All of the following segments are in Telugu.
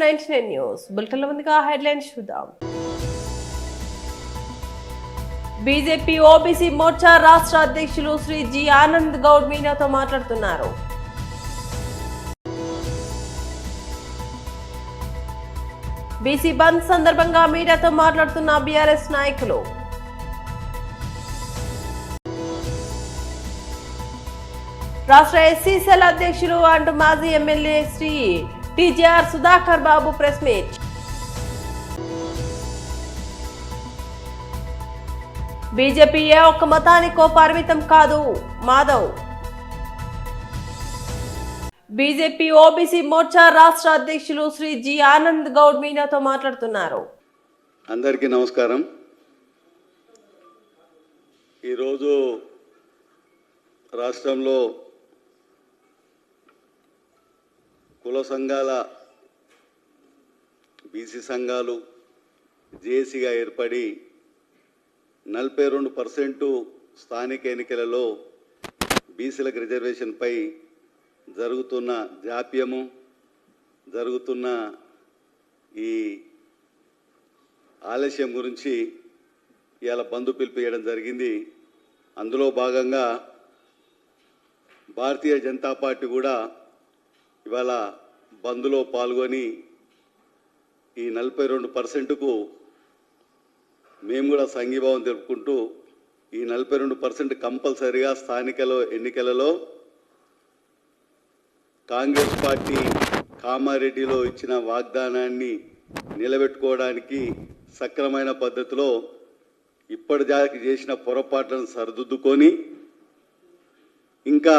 BRS99 న్యూస్ బులెటిన్ల ముందుగా హెడ్లైన్స్ చూద్దాం. బీజేపీ ఓబీసీ మోర్చా రాష్ట్ర అధ్యక్షులు శ్రీ జి ఆనంద్ గౌడ్ మీడియాతో మాట్లాడుతున్నారు. బీసీ బంద్ సందర్భంగా మీడియాతో మాట్లాడుతున్న BRS నాయకులు. రాష్ట్ర ఎస్సీ సెల్ అధ్యక్షులు అండ్ మాజీ ఎమ్మెల్యే శ్రీ TJR సుధాకర్ బాబు ప్రెస్ మీట్. బీజేపీ ఏ ఒక్క మతానికో పరిమితం కాదు మాధవ్. బీజేపీ ఓబీసీ మోర్చా రాష్ట్ర అధ్యక్షులు శ్రీ జి ఆనంద్ గౌడ్ మీడియాతో మాట్లాడుతున్నారు. అందరికీ నమస్కారం. ఈరోజు రాష్ట్రంలో కుల సంఘాల బీసీ సంఘాలు జేఏసీగా ఏర్పడి 42% స్థానిక ఎన్నికలలో బీసీలకు రిజర్వేషన్పై జరుగుతున్న జాప్యము, జరుగుతున్న ఈ ఆలస్యం గురించి ఇవాళ బంద్ పిలిపియడం జరిగింది. అందులో భాగంగా భారతీయ జనతా పార్టీ కూడా ఇవాళ బంద్లో పాల్గొని ఈ 42%కు మేము కూడా సంఘీభావం తెలుపుకుంటూ ఈ 42% కంపల్సరిగా స్థానికలో ఎన్నికలలో కాంగ్రెస్ పార్టీ కామారెడ్డిలో ఇచ్చిన వాగ్దానాన్ని నిలబెట్టుకోవడానికి సక్రమైన పద్ధతిలో ఇప్పటిదాకా చేసిన పొరపాట్లను సరిదిద్దుకొని ఇంకా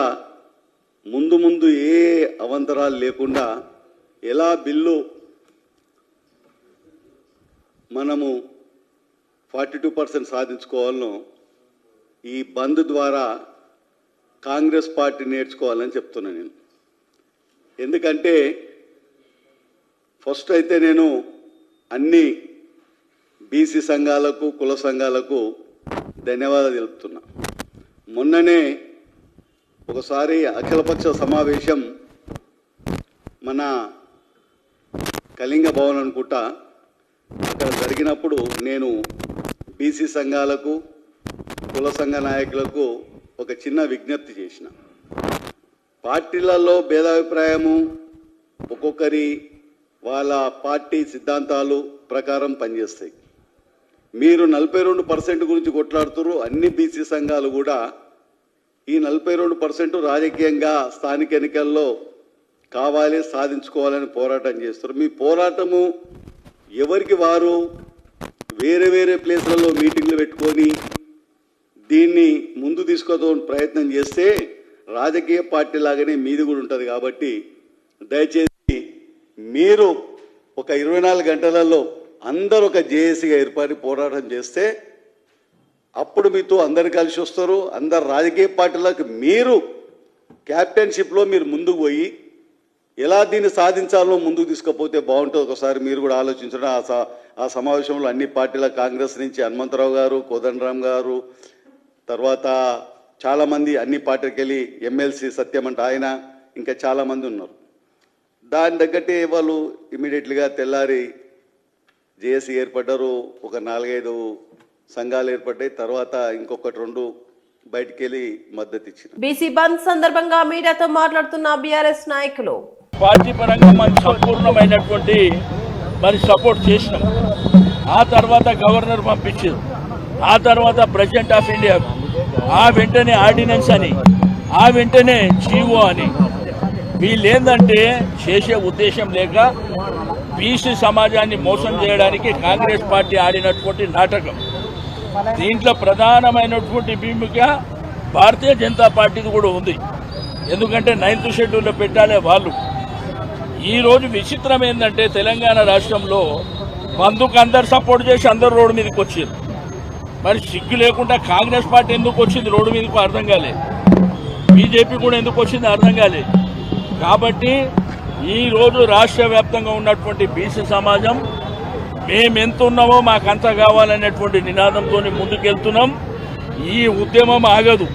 ముందు ముందు ఏ అవంతరాలు లేకుండా ఎలా బిల్లు మనము 42% సాధించుకోవాలనో ఈ బంద్ ద్వారా కాంగ్రెస్ పార్టీ నేర్చుకోవాలని చెప్తున్నాను నేను. ఎందుకంటే ఫస్ట్ అయితే నేను అన్ని బీసీ సంఘాలకు కుల సంఘాలకు ధన్యవాదాలు తెలుపుతున్నా. మొన్ననే ఒకసారి అఖిలపక్ష సమావేశం మన కళింగ భవన్ అనుకుంటా అక్కడ జరిగినప్పుడు నేను బీసీ సంఘాలకు కుల సంఘ నాయకులకు ఒక చిన్న విజ్ఞప్తి చేసిన. పార్టీలలో భేదాభిప్రాయము ఒక్కొక్కరి వాళ్ళ పార్టీ సిద్ధాంతాలు ప్రకారం పనిచేస్తాయి. మీరు 42% గురించి కొట్లాడుతున్నారు. అన్ని బీసీ సంఘాలు కూడా ఈ 42% రాజకీయంగా స్థానిక ఎన్నికల్లో కావాలి, సాధించుకోవాలని పోరాటం చేస్తారు. మీ పోరాటము ఎవరికి వారు వేరే వేరే ప్లేస్లలో మీటింగ్లు పెట్టుకొని దీన్ని ముందు తీసుకోవడానికి ప్రయత్నం చేస్తే రాజకీయ పార్టీ లాగానే మీది కూడా ఉంటుంది. కాబట్టి దయచేసి మీరు ఒక 24 గంటలలో అందరూ ఒక జేఏసీగా ఏర్పడి పోరాటం చేస్తే అప్పుడు మీతో అందరు కలిసి వస్తారు. అందరు రాజకీయ పార్టీలకు మీరు క్యాప్టెన్షిప్లో మీరు ముందుకు పోయి ఎలా దీన్ని సాధించాలో ముందుకు తీసుకుపోతే బాగుంటుంది. ఒకసారి మీరు కూడా ఆలోచించడం. ఆ సమావేశంలో అన్ని పార్టీల కాంగ్రెస్ నుంచి హనుమంతరావు గారు, కోదండరామ్ గారు, తర్వాత చాలామంది అన్ని పార్టీలకు వెళ్ళి ఎమ్మెల్సీ సత్యమంట ఆయన, ఇంకా చాలామంది ఉన్నారు. దాని తగ్గట్టే వాళ్ళు ఇమీడియట్లీగా తెల్లారి జేఏసీ ఏర్పడ్డారు. ఒక 4-5 సంఘాలు ఏర్పడ్డాయి. తర్వాత ఇంకొకటి 2 బయటికి వెళ్ళి మద్దతు ఇచ్చారు. బీసీ బంద్ సందర్భంగా మీడియాతో మాట్లాడుతున్న BRS నాయకులు. పార్టీ పరంగా మనం సంపూర్ణమైనటువంటి సపోర్ట్ చేసినాం. ఆ తర్వాత గవర్నర్ పంపించారు. ఆ తర్వాత ప్రెసిడెంట్ ఆఫ్ ఇండియా, ఆ వెంటనే ఆర్డినెన్స్ అని, ఆ వెంటనే జీవో అని. వీళ్ళేందంటే చేసే ఉద్దేశం లేక బీసీ సమాజాన్ని మోసం చేయడానికి కాంగ్రెస్ పార్టీ ఆడినటువంటి నాటకం. దీంట్లో ప్రధానమైనటువంటి భూమిక భారతీయ జనతా పార్టీది కూడా ఉంది. ఎందుకంటే 9th షెడ్యూల్లో పెట్టాలే వాళ్ళు. ఈరోజు విచిత్రం ఏంటంటే తెలంగాణ రాష్ట్రంలో బంధుకు అందరు సపోర్ట్ చేసి అందరు రోడ్డు మీదకి వచ్చారు. మరి సిగ్గు లేకుండా కాంగ్రెస్ పార్టీ ఎందుకు వచ్చింది రోడ్డు మీదకు అర్థం కాలేదు. బీజేపీ కూడా ఎందుకు వచ్చింది అర్థం కాలేదు. కాబట్టి ఈరోజు రాష్ట్ర వ్యాప్తంగా ఉన్నటువంటి బీసీ సమాజం మేమెంత ఉన్నామో మాకంత కావాలనేటువంటి నినాదంతో ముందుకెళ్తున్నాం. ఈ ఉద్యమం ఆగదు.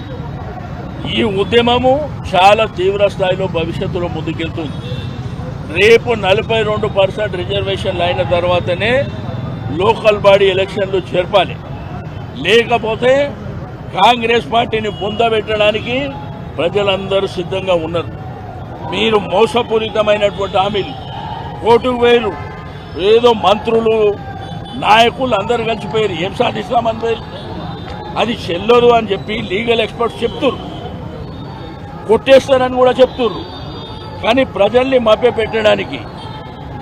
ఈ ఉద్యమము చాలా తీవ్ర స్థాయిలో భవిష్యత్తులో ముందుకెళ్తుంది. రేపు 42% రిజర్వేషన్లు అయిన తర్వాతనే లోకల్ బాడీ ఎలక్షన్లు జరపాలి. లేకపోతే కాంగ్రెస్ పార్టీని బుందబెట్టడానికి ప్రజలందరూ సిద్ధంగా ఉన్నారు. మీరు మోసపూరితమైనటువంటి హామీలు, కోటుకు వేలు, ఏదో మంత్రులు నాయకులు అందరు కలిసిపోయారు, ఏం సాధిస్తామని పేరు అది చెల్లదు అని చెప్పి లీగల్ ఎక్స్పర్ట్స్ చెప్తున్నారు, కొట్టేస్తారని కూడా చెప్తున్నారు. కానీ ప్రజల్ని మభ్య పెట్టడానికి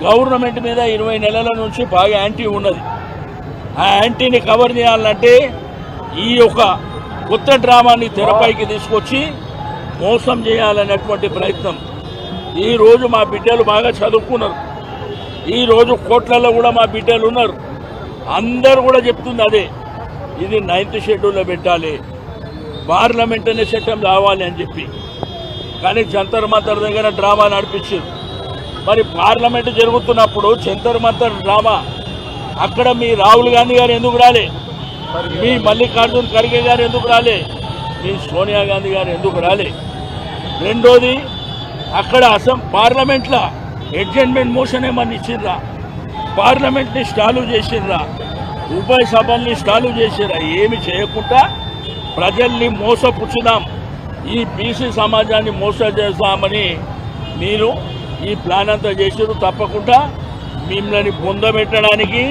గవర్నమెంట్ మీద 20 నెలల నుంచి బాగా యాంటీ ఉన్నది. ఆ యాంటీని కవర్ చేయాలంటే ఈ యొక్క కొత్త డ్రామాని తెరపైకి తీసుకొచ్చి మోసం చేయాలనేటువంటి ప్రయత్నం. ఈరోజు మా బిడ్డలు బాగా చదువుకున్నారు, ఈరోజు కోట్లలో కూడా మా బిడ్డలు ఉన్నారు. అందరూ కూడా చెప్తుంది అదే, ఇది 9th షెడ్యూల్లో పెట్టాలి, పార్లమెంట్ అనే చట్టం రావాలి అని చెప్పి. కానీ జంతర్ మంతర్ దగ్గర డ్రామా నడిపించారు. మరి పార్లమెంట్ జరుగుతున్నప్పుడు జంతర్ మంతర్ డ్రామా అక్కడ మీ రాహుల్ గాంధీ గారు ఎందుకు రాలే, మీ మల్లికార్జున్ ఖర్గే గారు ఎందుకు రాలే, మీ సోనియా గాంధీ గారు ఎందుకు రాలే? రెండోది, అక్కడ పార్లమెంట్లో అడ్జర్న్మెంట్ మోషన్ ఏమన్నా ఇచ్చిండ్రా? పార్లమెంట్ని స్టాలు చేసిండ్రా? ఉభయ సభల్ని స్టాలు చేసిర్రా? ఏమి చేయకుండా ప్రజల్ని మోసపుచ్చుదాం, ఈ బీసీ సమాజాన్ని మోసం చేస్తామని మీరు ఈ ప్లాన్ అంతా చేసారు. తప్పకుండా మిమ్మల్ని పొందబెట్టడానికి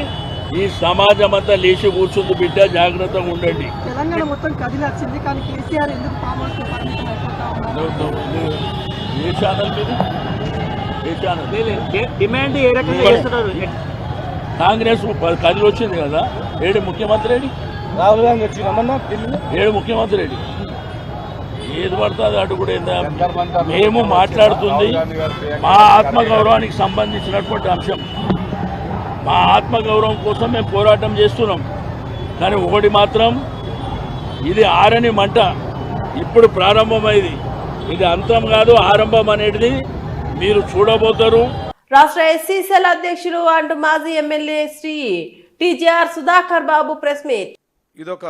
ఈ సమాజం అంతా లేచి కూర్చుంది. బిడ్డ జాగ్రత్తగా ఉండండి. తెలంగాణ మొత్తం కదిలొచ్చింది, కానీ కేసీఆర్ ఎందుకు ఫామ్ హౌస్ పరిమితం అయిపోతా ఉన్నారు? ఏ ఛానల్ మీద, ఏ ఛానల్ డిమాండ్ ఏ రకంగా చేస్తున్నారు? కాంగ్రెస్ కదిలి వచ్చింది కదా, ఏడు ముఖ్యమంత్రి ఏడి, రాహుల్ గాంధీ వచ్చి ఏడు ముఖ్యమంత్రి ఏడి, ఏది పడుతుంది అటు కూడా ఏందా? మేము మాట్లాడుతుంది మా ఆత్మగౌరవానికి సంబంధించినటువంటి అంశం. మా ఆత్మగౌరవం కోసం మేము పోరాటం చేస్తున్నాం. కానీ ఒకటి మాత్రం, ఇది ఆరని మంట, ఇప్పుడు ప్రారంభమైంది, ఇది అంతం కాదు, ఆరంభం అనేది మీరు చూడబోతారు. రాష్ట్ర ఎస్సీసీఎల్ అధ్యక్షులు అండ్ మాజీ ఎమ్మెల్యే శ్రీ టీజీఆర్ సుధాకర్ బాబు ప్రెస్ మీట్. ఇదొక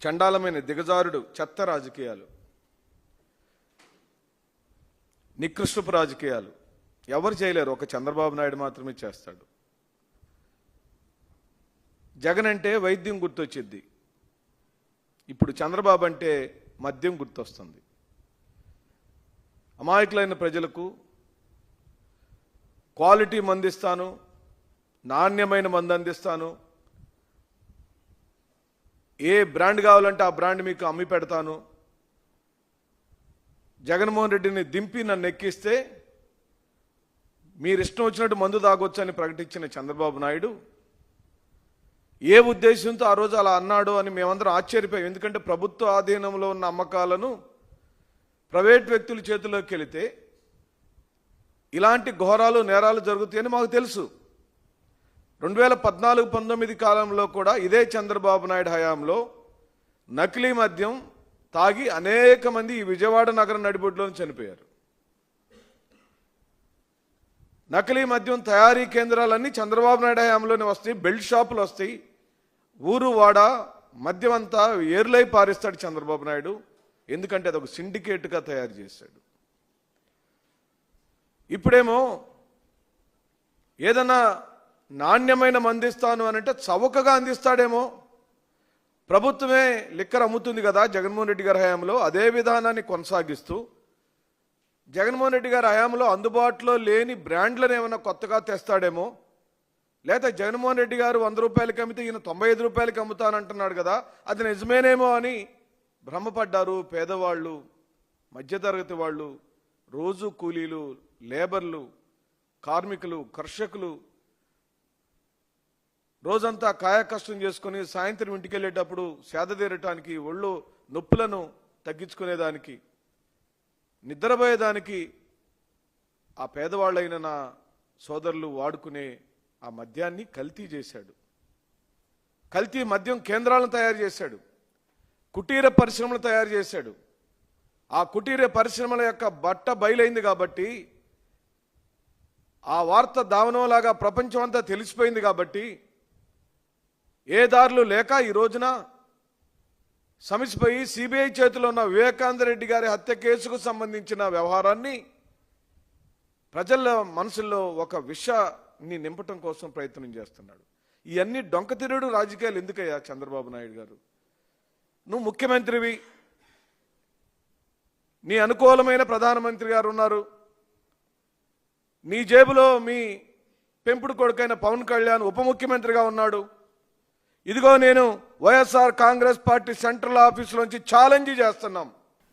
చండాలమైన దిగజారుడు చెత్త రాజకీయాలు, నికృష్టపు రాజకీయాలు ఎవరు చేయలేరు, ఒక చంద్రబాబు నాయుడు మాత్రమే చేస్తాడు. జగన్ అంటే వైద్యం గుర్తొచ్చిద్ది, ఇప్పుడు చంద్రబాబు అంటే మద్యం గుర్తొస్తుంది. అమాయకులైన ప్రజలకు క్వాలిటీ మందు ఇస్తాను, నాణ్యమైన మందు అందిస్తాను, ఏ బ్రాండ్ కావాలంటే ఆ బ్రాండ్ మీకు అమ్మి పెడతాను, జగన్మోహన్ రెడ్డిని దింపి నన్ను ఎక్కిస్తే మీరు ఇష్టం వచ్చినట్టు మందు తాగొచ్చని ప్రకటించిన చంద్రబాబు నాయుడు ఏ ఉద్దేశంతో ఆ రోజు అలా అన్నాడు అని మేమందరం ఆశ్చర్యపోయాం. ఎందుకంటే ప్రభుత్వ ఆధీనంలో ఉన్న అమ్మకాలను ప్రైవేట్ వ్యక్తుల చేతిలోకి వెళితే ఇలాంటి ఘోరాలు నేరాలు జరుగుతాయని మాకు తెలుసు. 2014-19 కాలంలో కూడా ఇదే చంద్రబాబు నాయుడు హయాంలో నకిలీ మద్యం తాగి అనేక మంది ఈ విజయవాడ నగరం నడిబొడ్డులో చనిపోయారు. నకిలీ మద్యం తయారీ కేంద్రాలన్నీ చంద్రబాబు నాయుడు హయాంలోనే వస్తాయి, బెల్ట్ షాపులు వస్తాయి, ఊరు వాడ మద్యం అంతా ఏర్లై పారిస్తాడు చంద్రబాబు నాయుడు. ఎందుకంటే అది ఒక సిండికేట్గా తయారు చేశాడు. ఇప్పుడేమో ఏదన్నా నాణ్యమైన మందిస్తాను అని అంటే చవకగా అందిస్తాడేమో. ప్రభుత్వమే లిక్కర్ అమ్ముతుంది కదా జగన్మోహన్ రెడ్డి గారి హయాంలో, అదే విధానాన్ని కొనసాగిస్తూ జగన్మోహన్ రెడ్డి గారి హయాంలో అందుబాటులో లేని బ్రాండ్లను ఏమైనా కొత్తగా తెస్తాడేమో. లేదా జగన్మోహన్ రెడ్డి గారు 100 రూపాయలకి అమ్మితే ఈయన 95 రూపాయలకి అమ్ముతానంటున్నాడు కదా, అది నిజమేనేమో అని భ్రమపడ్డారు పేదవాళ్ళు, మధ్యతరగతి వాళ్ళు, రోజు కూలీలు, లేబర్లు, కార్మికులు, కర్షకులు రోజంతా కాయ కష్టం చేసుకుని సాయంత్రం ఇంటికి వెళ్ళేటప్పుడు సేద తీరటానికి, ఒళ్ళు నొప్పులను తగ్గించుకునేదానికి, నిద్రపోయేదానికి ఆ పేదవాళ్ళైన నా సోదరులు వాడుకునే ఆ మద్యాన్ని కల్తీ చేశాడు. కల్తీ మద్యం కేంద్రాలను తయారు చేశాడు, కుటీర పరిశ్రమలు తయారు చేశాడు. ఆ కుటీర పరిశ్రమల యొక్క బట్ట బయలైంది కాబట్టి, ఆ వార్త దావనంలాగా ప్రపంచం అంతా తెలిసిపోయింది కాబట్టి ఏ దారులు లేక ఈ రోజున సమసిపోయి సిబిఐ చేతిలో ఉన్న వివేకానంద రెడ్డి గారి హత్య కేసుకు సంబంధించిన వ్యవహారాన్ని ప్రజల మనసుల్లో ఒక విషాన్ని నింపటం కోసం ప్రయత్నం చేస్తున్నాడు. ఇవన్నీ డొంకతిరుడు రాజకీయాలు ఎందుకయ్యా చంద్రబాబు నాయుడు గారు? నువ్వు ముఖ్యమంత్రివి, నీ అనుకూలమైన ప్రధానమంత్రి గారు ఉన్నారు, నీ జేబులో మీ పెంపుడు కొడుకైన పవన్ కళ్యాణ్ ఉప ముఖ్యమంత్రిగా ఉన్నాడు. ఇదిగో నేను వైఎస్ఆర్ కాంగ్రెస్ పార్టీ సెంట్రల్ ఆఫీసులోంచి ఛాలెంజ్ చేస్తున్నాం.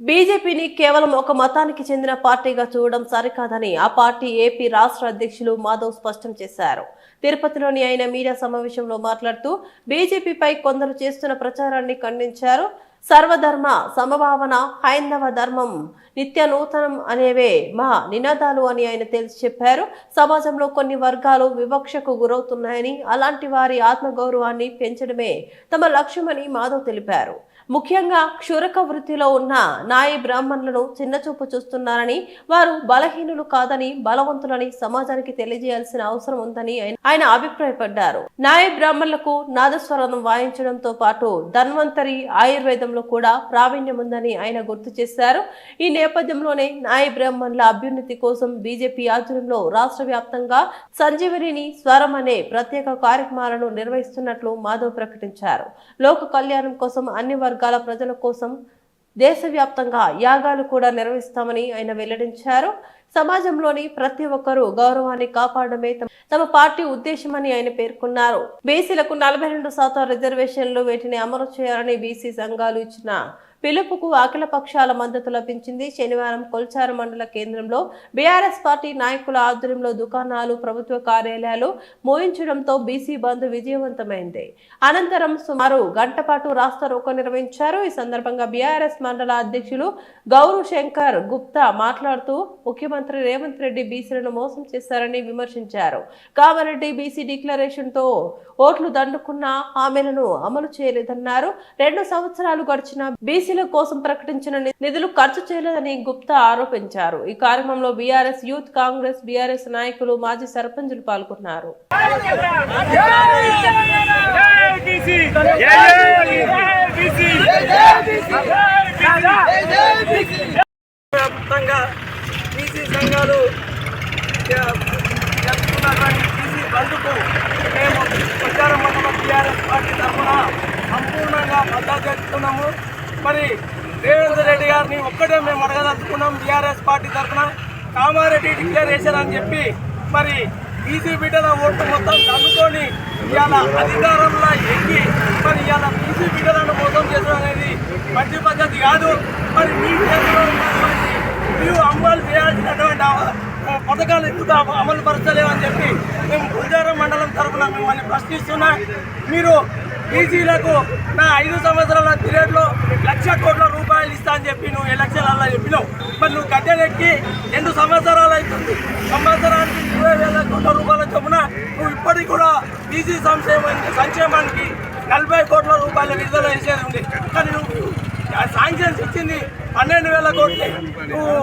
బీజేపీని కేవలం ఒక మతానికి చెందిన పార్టీగా చూడడం సరికాదని ఆ పార్టీ ఏపీ రాష్ట్ర అధ్యక్షులు మాధవ్ స్పష్టం చేశారు. తిరుపతిలోని ఆయన మీడియా సమావేశంలో మాట్లాడుతూ బీజేపీపై కొందరు చేస్తున్న ప్రచారాన్ని ఖండించారు. సర్వధర్మ సమభావన, హైందవ ధర్మం నిత్య నూతనం అనేవే మా నినాదాలు అని ఆయన తేల్చి చెప్పారు. సమాజంలో కొన్ని వర్గాలు వివక్షకు గురవుతున్నాయని, అలాంటి వారి ఆత్మగౌరవాన్ని పెంచడమే తమ లక్ష్యమని మాధవ్ తెలిపారు. ముఖ్యంగా క్షురక వృత్తిలో ఉన్న నాయి బ్రాహ్మణులను చిన్నచూపు చూస్తున్నారని, వారు బలహీనులు కాదని, బలవంతులని సమాజానికి తెలియజేయాల్సిన అవసరం ఉందని ఆయన అభిప్రాయపడ్డారు. నాయి బ్రాహ్మణులకు నాదస్వరం వాయించడంతో పాటు ధన్వంతరి ఆయుర్వేదంలో కూడా ప్రావీణ్యం ఉందని ఆయన గుర్తు చేశారు. ఈ నేపథ్యంలోనే నాయి బ్రాహ్మణుల అభ్యున్నతి కోసం బీజేపీ ఆధ్వర్యంలో రాష్ట్ర వ్యాప్తంగా సంజీవని స్వరం అనే ప్రత్యేక కార్యక్రమాలను నిర్వహిస్తున్నట్లు మాధవ్ ప్రకటించారు. లోక కళ్యాణం కోసం అన్ని వర్గాల ప్రజల కోసం దేశవ్యాప్తంగా యాగాలు కూడా నిర్వహిస్తామని ఆయన వెల్లడించారు. సమాజంలోని ప్రతి ఒక్కరూ గౌరవాన్ని కాపాడమే తమ పార్టీ ఉద్దేశమని ఆయన పేర్కొన్నారు. బీసీలకు 42% రిజర్వేషన్లు, వీటిని అమలు చేయాలని బీసీ సంఘాలు ఇచ్చిన పిలుపుకు అఖిల పక్షాల మద్దతు లభించింది. శనివారం కొల్చారు మండల కేంద్రంలో బీఆర్ఎస్ పార్టీ నాయకుల ఆధ్వర్యంలో దుకాణాలు, ప్రభుత్వ కార్యాలయాలు మోయించడంతో బీసీ బంద్ విజయవంతమైంది. అనంతరం సుమారు గంట పాటు రాస్తారోకో నిర్వహించారు. ఈ సందర్భంగా బీఆర్ఎస్ మండల అధ్యక్షులు గౌరవ్ శంకర్ గుప్తా మాట్లాడుతూ ముఖ్యమంత్రి రేవంత్ రెడ్డి బీసీలను మోసం చేశారని విమర్శించారు. కామారెడ్డి బీసీ డిక్లరేషన్ తో ఓట్లు దండుకున్న హామీలను అమలు చేయలేదన్నారు. 2 సంవత్సరాలు గడిచిన బీసీల కోసం ప్రకటించిన నిధులు ఖర్చు చేయలేదని గుప్తా ఆరోపించారు. ఈ కార్యక్రమంలో బీఆర్ఎస్ యూత్ కాంగ్రెస్, బీఆర్ఎస్ నాయకులు, మాజీ సర్పంచులు పాల్గొన్నారు. బీసీ సంఘాలు జరుపుకున్నటువంటి బీసీ బంధుకు మేము ప్రచారం మండలం టీఆర్ఎస్ పార్టీ తరఫున సంపూర్ణంగా మద్దతు తెలుపుతున్నాము. మరి రేవంత్ రెడ్డి గారిని ఒక్కటే మేము అడగదలుచుకున్నాం. టీఆర్ఎస్ పార్టీ తరఫున కామారెడ్డి డిక్లరేషన్ అని చెప్పి మరి బీసీ బిడ్డల ఓట్లు మొత్తం కనుక్కొని ఇవాళ అధికారంలో ఎక్కి మరి ఇవాళ బీసీ బిడ్డలను మోసం చేయడం అనేది మంచి పద్ధతి కాదు. మరి మీ చేతిలో ఉన్నటువంటి మీరు అమలు చేయాల్సినటువంటి పథకాలు ఎందుకు అమలు పరచలేవని చెప్పి మేము గుంజారం మండలం తరఫున మిమ్మల్ని ప్రశ్నిస్తున్నా. మీరు బీసీలకు నా 5 సంవత్సరాల పీరియడ్లో 1,00,000 కోట్ల రూపాయలు ఇస్తా అని చెప్పి నువ్వు ఎలక్షన్లలో చెప్పినావు. మరి నువ్వు గద్దెనెక్కి 2 సంవత్సరాలు అవుతుంది. సంవత్సరానికి 20,000 కోట్ల రూపాయల చొప్పున నువ్వు ఇప్పటికి కూడా బీసీ సంక్షేమానికి 40 కోట్ల రూపాయల విడుదల చేసేది ఉంది. కానీ నువ్వు శాంక్షన్స్ ఇచ్చింది 12,000 కోట్లు, నువ్వు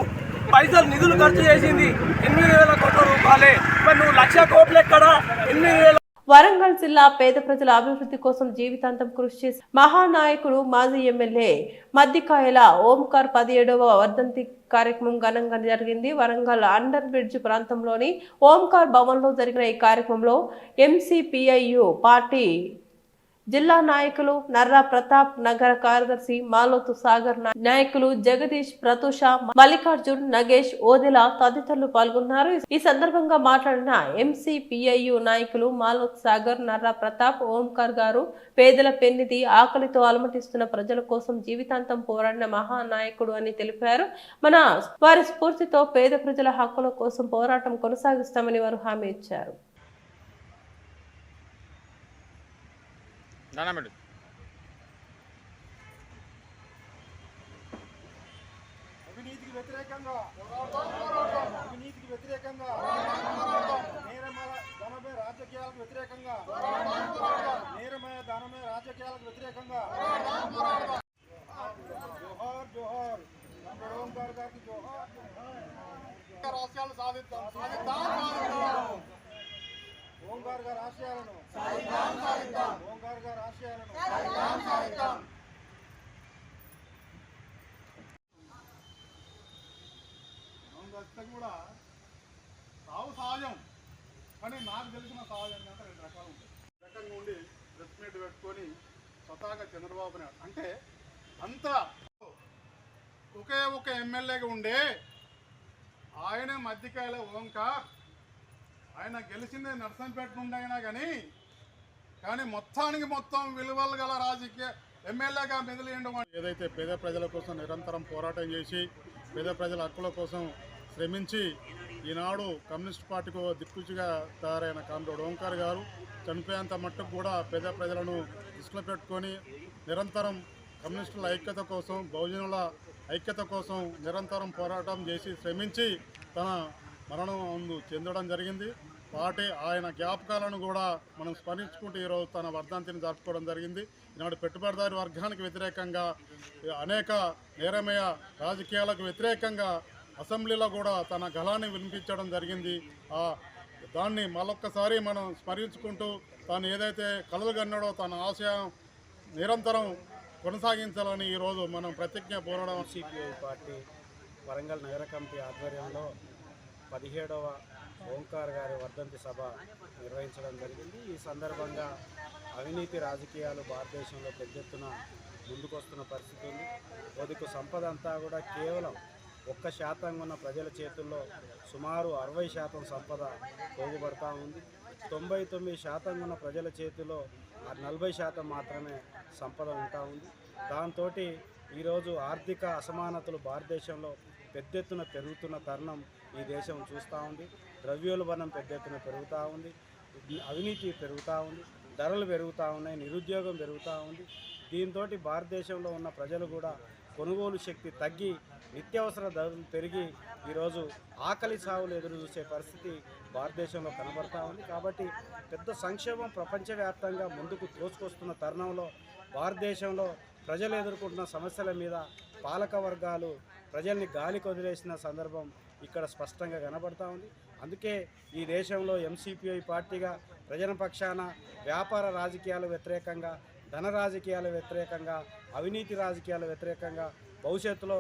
పైసలు నిధులు ఖర్చు చేసింది 8,000 కోట్ల రూపాయలే. మరి నువ్వు 1,00,000 కోట్లు ఎక్కడ? 8,000. వరంగల్ జిల్లా పేద ప్రజల అభివృద్ధి కోసం జీవితాంతం కృషి చేసి మహానాయకుడు, మాజీ ఎమ్మెల్యే మద్దికాయల ఓంకార్ 17వ వర్ధంతి కార్యక్రమం ఘనంగా జరిగింది. వరంగల్ అండర్ బ్రిడ్జ్ ప్రాంతంలోని ఓంకార్ భవన్లో జరిగిన ఈ కార్యక్రమంలో ఎంసీపీఐయు పార్టీ జిల్లా నాయకులు నర్రా ప్రతాప్, నగర కార్యదర్శి మాలోతు సాగర్ నాయకులు జగదీష్, ప్రతూష, మల్లికార్జున్, నగేష్, ఓదెల తదితరులు పాల్గొన్నారు. ఈ సందర్భంగా మాట్లాడిన ఎంసీపీఐయు నాయకులు మాలోతు సాగర్, నర్రా ప్రతాప్, ఓంకార్ గారు పేదల పెన్నిధి, ఆకలితో అలమటిస్తున్న ప్రజల కోసం జీవితాంతం పోరాడిన మహానాయకుడు అని తెలిపారు. వారి స్ఫూర్తితో పేద ప్రజల హక్కుల కోసం పోరాటం కొనసాగిస్తామని వారు హామీ ఇచ్చారు. అవినీతికి వ్యతిరేకంగా అవినీతికి వ్యతిరేకంగా నేరమయ ధనమయ రాజకీయాలకు వ్యతిరేకంగా నేరమయ ధనమయ రాజకీయాలకు వ్యతిరేకంగా జోహార్ జోహార్ ఓంకార్ గారికి జోహార్. రాష్ట్రాలు సాధిద్దాం సాధిద్దాం సాధిద్దాం. ఓంకార్ గారి ఆశయాలను ఓంకార్ గారి ఆశయాలను కూడా చావు సహజం, కానీ నాకు తెలిసిన సహజం అంటే 2 రకాలు ఉంటాయి. రకంగా ఉండి ప్రెస్ మీట్ పెట్టుకొని స్వతహాగా చంద్రబాబు నాయుడు అంటే అంత ఒకే ఒక ఎమ్మెల్యేగా ఉండే ఆయన మధ్యకాయల ఓంకార్, ఆయన గెలిచింది నర్సంపేట నుండి అయినా కానీ మొత్తం విలువలు గల రాజకీయ ఎమ్మెల్యేగా మెదిలిండు. ఏదైతే పేద ప్రజల కోసం నిరంతరం పోరాటం చేసి పేద ప్రజల హక్కుల కోసం శ్రమించి ఈనాడు కమ్యూనిస్ట్ పార్టీకి దిక్కుచిగా తయారైన కామ్రేడ్ ఓంకార్ గారు చనిపోయేంత మట్టుకు కూడా పేద ప్రజలను దృష్టిలో పెట్టుకొని నిరంతరం కమ్యూనిస్టుల ఐక్యత కోసం, బహుజనుల ఐక్యత కోసం నిరంతరం పోరాటం చేసి శ్రమించి తన మరణం చెందడం జరిగింది. ఆయన జ్ఞాపకాలను కూడా మనం స్మరించుకుంటూ ఈరోజు తన వర్ధంతిని జరుపుకోవడం జరిగింది. ఈనాడు పెట్టుబడిదారి వర్గానికి వ్యతిరేకంగా, అనేక నేరమయ రాజకీయాలకు వ్యతిరేకంగా అసెంబ్లీలో కూడా తన గళాన్ని వినిపించడం జరిగింది. దాన్ని మరొక్కసారి మనం స్మరించుకుంటూ తాను ఏదైతే కలలు కన్నాడో తన ఆశయం నిరంతరం కొనసాగించాలని ఈరోజు మనం ప్రతిజ్ఞ పోరాడడం. సిపిఐ పార్టీ వరంగల్ నగర కమిటీ ఆధ్వర్యంలో 17వ ఓంకార్ గారి వర్ధంతి సభ నిర్వహించడం జరిగింది. ఈ సందర్భంగా అవినీతి రాజకీయాలు భారతదేశంలో పెద్ద ఎత్తున ముందుకొస్తున్న పరిస్థితి ఉంది. కొద్దికు సంపద అంతా కూడా కేవలం 1% ఉన్న ప్రజల చేతుల్లో సుమారు 60% సంపద పోగుపడతా ఉంది. 99% ఉన్న ప్రజల చేతిలో 40% మాత్రమే సంపద ఉంటా ఉంది. దాంతో ఈరోజు ఆర్థిక అసమానతలు భారతదేశంలో పెద్ద ఎత్తున పెరుగుతున్న తరుణం ఈ దేశం చూస్తూ ఉంది. ద్రవ్యోల్బణం పెద్ద ఎత్తున పెరుగుతూ ఉంది, అవినీతి పెరుగుతూ ఉంది, ధరలు పెరుగుతూ ఉన్నాయి, నిరుద్యోగం పెరుగుతూ ఉంది. దీంతో భారతదేశంలో ఉన్న ప్రజలు కూడా కొనుగోలు శక్తి తగ్గి నిత్యావసర ధరలు పెరిగి ఈరోజు ఆకలి సాగులు ఎదురు చూసే పరిస్థితి భారతదేశంలో కనబడతా ఉంది. కాబట్టి పెద్ద సంక్షేమం ప్రపంచవ్యాప్తంగా ముందుకు తోసుకొస్తున్న తరుణంలో భారతదేశంలో ప్రజలు ఎదుర్కొంటున్న సమస్యల మీద పాలక వర్గాలు ప్రజల్ని గాలికి వదిలేసిన సందర్భం ఇక్కడ స్పష్టంగా కనబడతా ఉంది. అందుకే ఈ దేశంలో ఎంసీపీఐ పార్టీగా ప్రజల పక్షాన వ్యాపార రాజకీయాల వ్యతిరేకంగా, ధన రాజకీయాల వ్యతిరేకంగా, అవినీతి రాజకీయాల వ్యతిరేకంగా భవిష్యత్తులో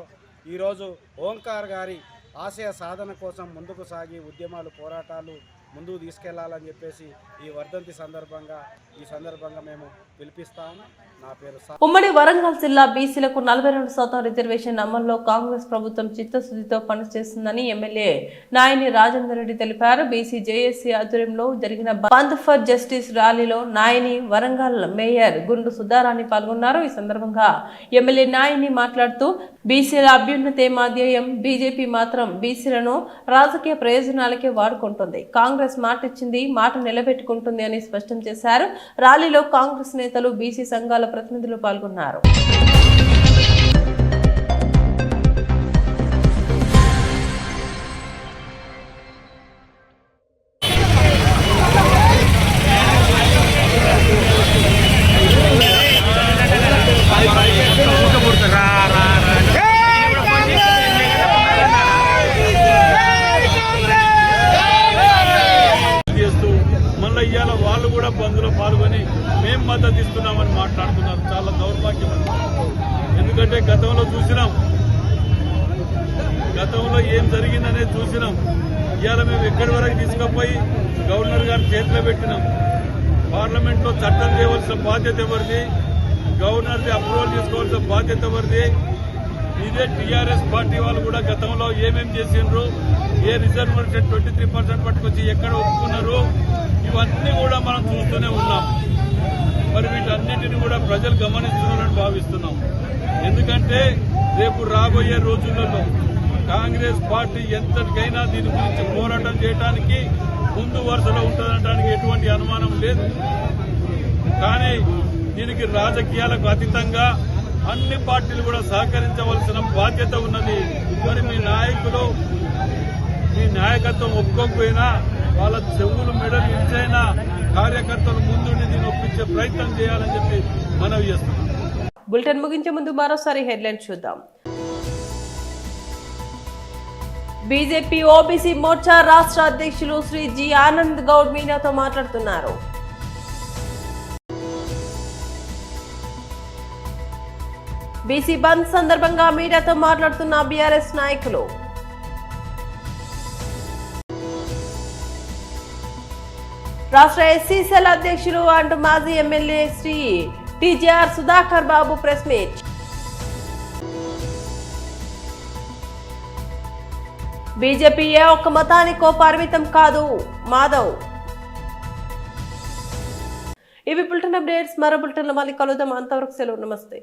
ఈరోజు ఓంకార్ గారి ఆశయ సాధన కోసం ముందుకు సాగి ఉద్యమాలు, పోరాటాలు ముందుకు తీసుకెళ్లాలని చెప్పేసి ఈ వర్ధంతి సందర్భంగా మేము పిలిపిస్తాము. నా పేరు ఉమ్మడి వరంగల్ జిల్లా బీసీలకు 42% రిజర్వేషన్ అమల్లో కాంగ్రెస్ ప్రభుత్వం చిత్తశుద్ధితో పనిచేస్తుందని ఎమ్మెల్యే నాయని రాజేందర్ రెడ్డి తెలిపారు. బీసీ జేఏసీ ఆధ్వర్యంలో జరిగిన బంద్ ఫర్ జస్టిస్ ర్యాలీలో నాయని, వరంగల్ మేయర్ గుండు సుధారాణి పాల్గొన్నారు. ఈ సందర్భంగా ఎమ్మెల్యే నాయని మాట్లాడుతూ బీసీల అభ్యున్నతే మా ధ్యేయం, బీజేపీ మాత్రం బీసీలను రాజకీయ ప్రయోజనాలకే వాడుకుంటుంది. కాంగ్రెస్ మాటిచ్చింది, మాట నిలబెట్టుకుంటుంది అని స్పష్టం చేశారు. ర్యాలీలో కాంగ్రెస్ నేతలు, బీసీ సంఘాల ప్రతినిధులు పాల్గొన్నారు. ఇవాళ వాళ్ళు కూడా బంద్లో పాల్గొని మేము మద్దతు ఇస్తున్నామని మాట్లాడుతున్నారు. చాలా దౌర్భాగ్యం. ఎందుకంటే గతంలో ఏం జరిగిందనేది చూసినాం. ఇవాళ మేము ఎక్కడి వరకు తీసుకుపోయి గవర్నర్ గారి చేతిలో పెట్టినాం. పార్లమెంట్లో చట్టం చేయవలసిన బాధ్యత ఎవరిది, గవర్నర్ది అప్రూవల్ తీసుకోవాల్సిన బాధ్యత ఎవరిది. ఇదే టీఆర్ఎస్ పార్టీ వాళ్ళు కూడా గతంలో ఏమేం చేసిండ్రు, ఏ రిజర్వేషన్ 23% పట్టుకొచ్చి ఎక్కడ ఒప్పుకున్నారు, ఇవన్నీ కూడా మనం చూస్తూనే ఉన్నాం. మరి వీటన్నిటిని కూడా ప్రజలు గమనిస్తున్నారని భావిస్తున్నాం. ఎందుకంటే రేపు రాబోయే రోజులలో కాంగ్రెస్ పార్టీ ఎంతటికైనా దీని గురించి పోరాటం చేయడానికి ముందు వరుసలో ఉంటుందనడానికి ఎటువంటి అనుమానం లేదు. కానీ దీనికి రాజకీయాలకు అతీతంగా అన్ని పార్టీలు కూడా సహకరించవలసిన బాధ్యత ఉన్నది. మరి మీ నాయకులు, మీ నాయకత్వం ఒప్పుకోకపోయినా వాళ్ళ చెవులు మెడలు ఇచ్చైనా కార్యకర్తలు ముందుండి దీన్ని ఒప్పించే ప్రయత్నం చేయాలని చెప్పి మనవి చేస్తున్నాం. బులెటిన్ ముగించే ముందు మరోసారి హెడ్లైన్ చూద్దాం. బీజేపీ ఓబీసీ మోర్చా రాష్ట్ర అధ్యక్షులు శ్రీ జి ఆనంద్ గౌడ్ మీడియాతో మాట్లాడుతున్నారు. బీసీ బంద్ సందర్భంగా మీడియాతో మాట్లాడుతున్న బీఆర్ఎస్ నాయకులు. రాష్ట్ర ఎస్సీ సెల్ అధ్యక్షులు అంటూ మాజీ ఎమ్మెల్యే శ్రీ టీజీఆర్ సుధాకర్ బాబు ప్రెస్ మీట్. బీజేపీ ఏ ఒక్క మతానికో పరిమితం కాదు మాధవ్. ఇవి బులెటిన్ అప్డేట్స్. మరో బులెటిన్లో మళ్ళీ కలుద్దాం. అంతవరకు సెలవు. నమస్తే.